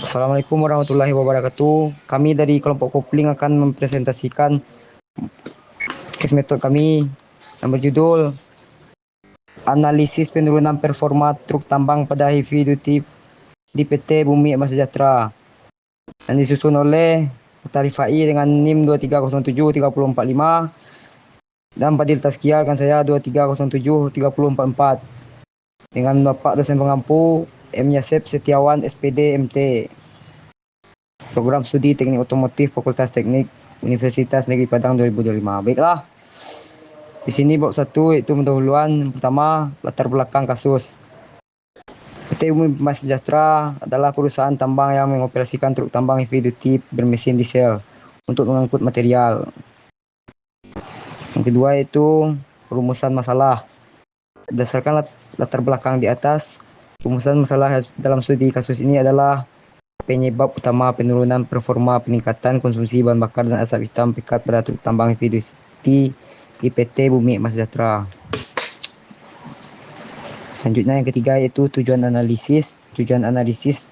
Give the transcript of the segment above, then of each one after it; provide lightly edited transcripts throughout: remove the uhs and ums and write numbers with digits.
Assalamualaikum warahmatullahi wabarakatuh. Kami dari kelompok Kopling akan mempresentasikan case method kami yang berjudul Analisis Penurunan Performa Truk Tambang pada Heavy Duty di PT Bumi Emas Sejahtera, yang disusun oleh Tarifai dengan NIM 2307345 dan Fadil Tazkiyah dengan saya 2307344 dengan Bapak dosen pengampu M. Yasep Setiawan SPD MT, Program Studi Teknik Otomotif Fakultas Teknik Universitas Negeri Padang 2025. Baiklah, di sini bab 1 yaitu pendahuluan. Pertama, latar belakang kasus. PT Bumi Emas Sejahtera adalah perusahaan tambang yang mengoperasikan truk tambang heavy duty bermesin diesel untuk mengangkut material. Yang kedua yaitu perumusan masalah. Berdasarkan latar belakang di atas, perumusan masalah dalam studi kasus ini adalah penyebab utama penurunan performa peningkatan konsumsi bahan bakar dan asap hitam pekat pada truk tambang heavy duty di PT Bumi Emas Sejahtera. Selanjutnya yang ketiga yaitu tujuan analisis. Tujuan analisis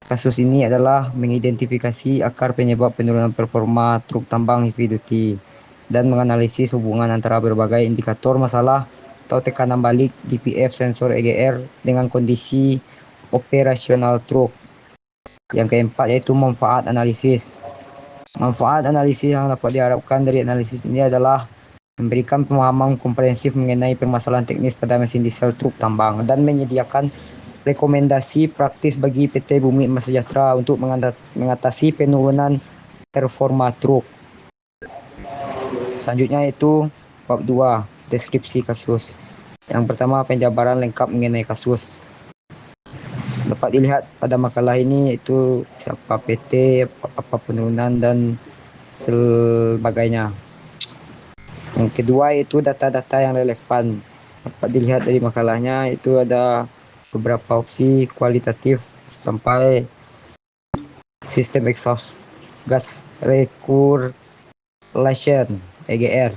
kasus ini adalah mengidentifikasi akar penyebab penurunan performa truk tambang heavy duty dan menganalisis hubungan antara berbagai indikator masalah atau tekanan balik DPF sensor EGR dengan kondisi operasional truk. Yang keempat yaitu manfaat analisis. Manfaat analisis yang dapat diharapkan dari analisis ini adalah memberikan pemahaman komprehensif mengenai permasalahan teknis pada mesin diesel truk tambang dan menyediakan rekomendasi praktis bagi PT Bumi Emas Sejahtera untuk mengatasi penurunan performa truk. Selanjutnya yaitu bab 2, deskripsi kasus. Yang pertama, penjabaran lengkap mengenai kasus. Dapat dilihat pada makalah ini yaitu siapa PT, apa penurunan dan sebagainya. Yang kedua itu data-data yang relevan. Dapat dilihat dari makalahnya itu ada beberapa opsi kualitatif sampai sistem exhaust gas recirculation EGR.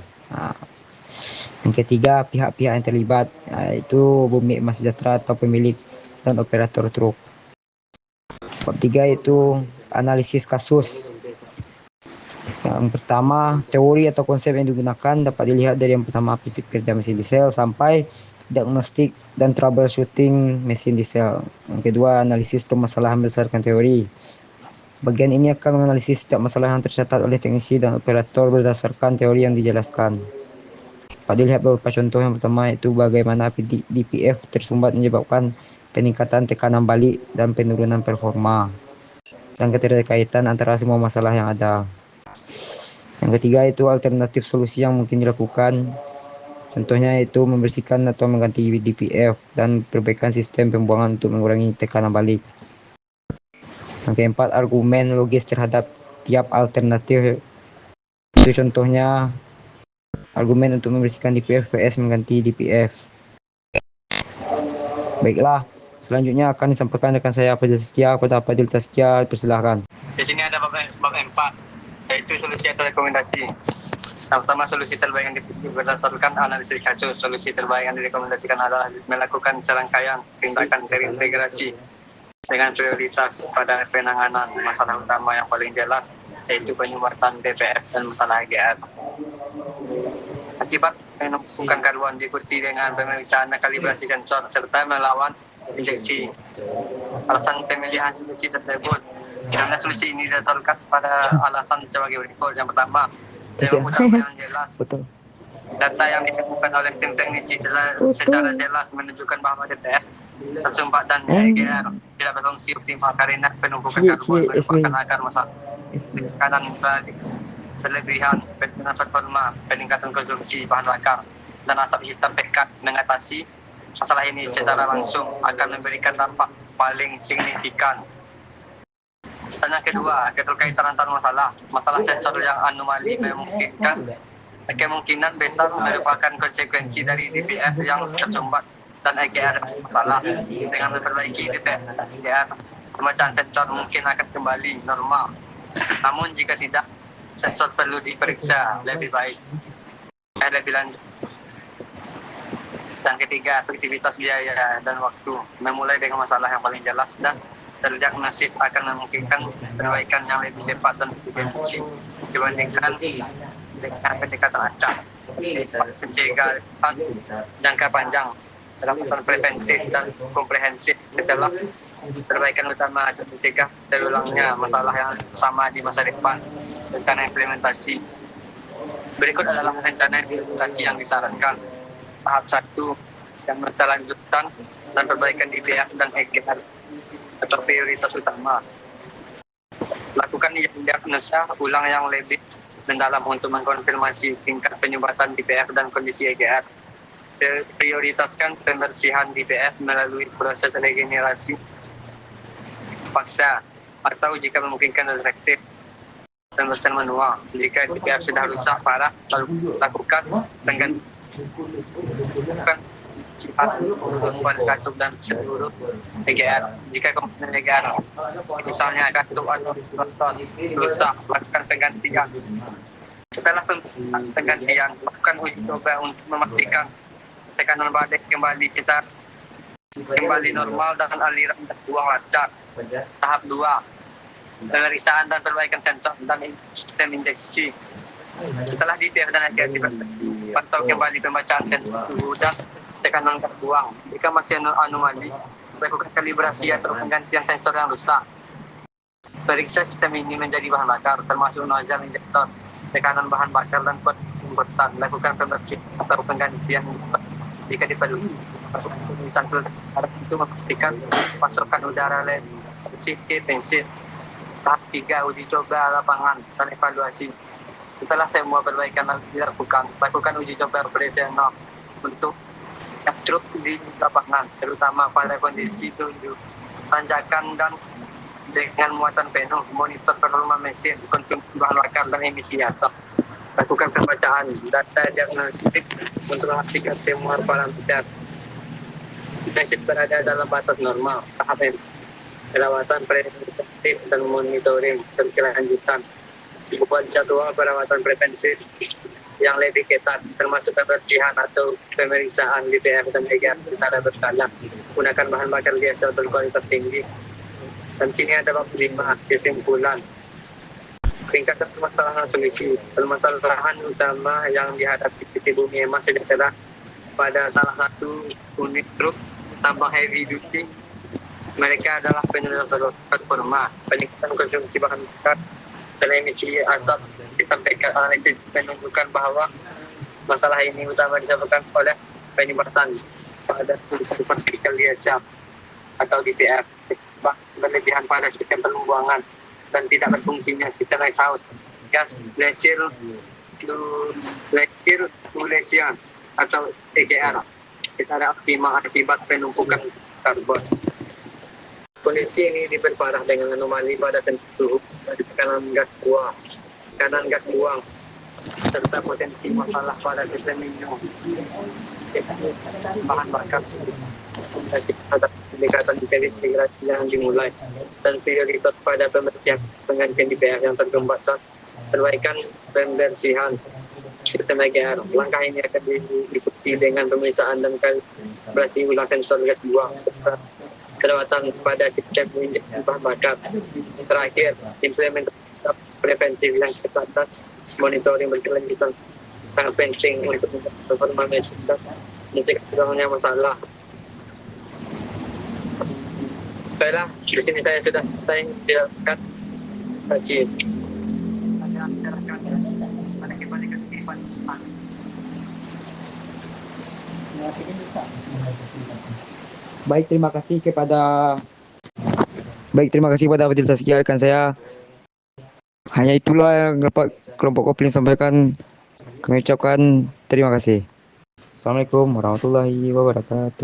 Yang ketiga, pihak-pihak yang terlibat, yaitu Bumi Emas Sejahtera atau pemilik dan operator truk. Bab 3 itu analisis kasus. Yang pertama, teori atau konsep yang digunakan dapat dilihat dari yang pertama, prinsip kerja mesin diesel sampai diagnostik dan troubleshooting mesin diesel. Yang kedua, analisis permasalahan berdasarkan teori. Bagian ini akan menganalisis setiap masalah yang tercatat oleh teknisi dan operator berdasarkan teori yang dijelaskan. Dapat dilihat beberapa contoh. Yang pertama itu bagaimana DPF tersumbat menyebabkan peningkatan tekanan balik dan penurunan performa, dan keterkaitan antara semua masalah yang ada. Yang ketiga itu alternatif solusi yang mungkin dilakukan. Contohnya itu membersihkan atau mengganti DPF dan perbaikan sistem pembuangan untuk mengurangi tekanan balik. Yang keempat, argumen logis terhadap tiap alternatif. Itu contohnya argumen untuk membersihkan DPF vs mengganti DPF. Baiklah, selanjutnya akan disampaikan rekan saya Fadil Tazkiyah. Kepada Fadil Tazkiyah, persilahkan. Di sini ada bab 4, yaitu solusi atau rekomendasi. Yang pertama, solusi terbaik yang dipilih berdasarkan analisis kasus. Solusi terbaik yang direkomendasikan adalah melakukan serangkaian tindakan terintegrasi dengan prioritas pada penanganan masalah utama yang paling jelas, yaitu penyumbatan DPF dan masalah EGR. Akibat penumpukan karuan diikuti dengan pemeriksaan dan kalibrasi sensor serta melawan injeksi. Alasan pemilihan solusi tersebut, karena solusi ini didasarkan pada alasan sebagai berikut. Yang pertama, tema utama yang jelas. Betul. Data yang ditemukan oleh tim teknisi secara jelas menunjukkan bahwa DPF tersumbat dan EGR tidak berfungsi optimal karena penumpukan karbon merupakan akar masalah. Tekanan balik, berlebihan, penurunan performa, peningkatan konsumsi bahan bakar, dan asap hitam pekat. Mengatasi masalah ini secara langsung akan memberikan dampak paling signifikan. Dan yang kedua, keterkaitan antar masalah. Masalah sensor yang anomali kemungkinan besar merupakan konsekuensi dari DPF yang tersumbat dan EGR masalah. Dengan memperbaiki DPF dan EGR, pemecahan sensor mungkin akan kembali normal. Namun jika tidak, sensor perlu diperiksa lebih lanjut. Dan ketiga, efektivitas biaya dan waktu. Memulai dengan masalah yang paling jelas dan terdiagnosis akan memungkinkan perbaikan yang lebih cepat dan lebih efisien dibandingkan dengan pendekatan acak. Mencegah jangka panjang, perawatan preventif dan komprehensif adalah perbaikan utama untuk mencegah terulangnya masalah yang sama di masa depan. Rencana implementasi. Berikut adalah rencana implementasi yang disarankan. Tahap 1, yang berkelanjutan dan perbaikan IPF dan EGR atau prioritas utama. Lakukan diagnosa ulang yang lebih mendalam untuk mengkonfirmasi tingkat penyumbatan DPF dan kondisi EGR. Prioritaskan pembersihan DPF melalui proses regenerasi paksa atau jika memungkinkan efektif pembersihan manual. Jika DPF sudah rusak parah, lakukan penggantian pada katup dan seluruh EGR. Jika komponen EGR, misalnya katup atau rotor rusak, lakukan penggantian. Setelah penggantian, lakukan uji coba untuk memastikan tekanan badai kembali normal dan aliran gas buang lancar. Tahap 2, pemeriksaan dan perbaikan sensor dan sistem injeksi. Setelah DPF dan EGR pantau kembali pembacaan sensor suhu dan tekanan gas buang. Jika masih anomali, lakukan kalibrasi atau penggantian sensor yang rusak. Periksa sistem ini menjadi bahan bakar, termasuk nozzle injektor, tekanan bahan bakar dan pembuatan. Lakukan pembersihan atau penggantian jika diperlukan. Pemeriksaan itu memastikan pasokan udara bersih ke bensin. Tahap 3, uji coba lapangan dan evaluasi. Setelah semua perbaikan dilakukan, lakukan uji coba operasional untuk truk di lapangan, terutama pada kondisi tunjuk, tanjakan dan dengan muatan penuh. Monitor performa mesin, konsumsi bahan bakar dan emisi asap. Lakukan pembacaan data diagnostik untuk memastikan semua parameter mesin berada dalam batas normal. Tahap perawatan preventif dan monitoring berkelanjutan. Dibuat jadwal perawatan preventif yang lebih ketat, termasuk pembersihan atau pemeriksaan DPF dan EGR secara berkala. Gunakan bahan bakar diesel berkualitas tinggi. Dan sini ada 5 kesimpulan. Tingkatan permasalahan solusi. Permasalahan utama yang dihadapi PT Bumi Emas adalah pada salah satu unit truk tambang heavy duty. Mereka adalah penurunan performa, peningkatan konsumsi bahan bakar, dan emisi asap. Disampaikan analisis menunjukkan bahwa masalah ini utama disebabkan oleh penyumbatan pada partikel diesel atau DPF, berlebihan pada sistem pembuangan dan tidak berfungsinya sistem exhaust gas recirculation atau EGR secara optimal akibat penumpukan karbon. Kondisi ini diperparah dengan anomali pada suhu dan tekanan gas buang, serta potensi masalah pada sistem minum bahan bakar. Pendekatan integrasi yang dimulai dan prioritas pada pembersihan penggantian DPF yang terkembang, perbaikan pembersihan sistem EGR. Langkah ini akan diikuti dengan pemeriksaan dan kalibrasi ulang sensor gas buang serta perawatan pada sistem injeksi bahan bakar. Terakhir, implementasi preventif yang ketat, monitoring berkelanjutan sangat penting untuk performa mesin dan mencegah terulangnya masalah. Baiklah, di sini saya sudah selesai menjelaskan kaji. Baik, terima kasih kepada fasilitas rekan saya. Hanya itulah yang dapat kelompok Kopling sampaikan. Kami ucapkan terima kasih. Assalamualaikum warahmatullahi wabarakatuh.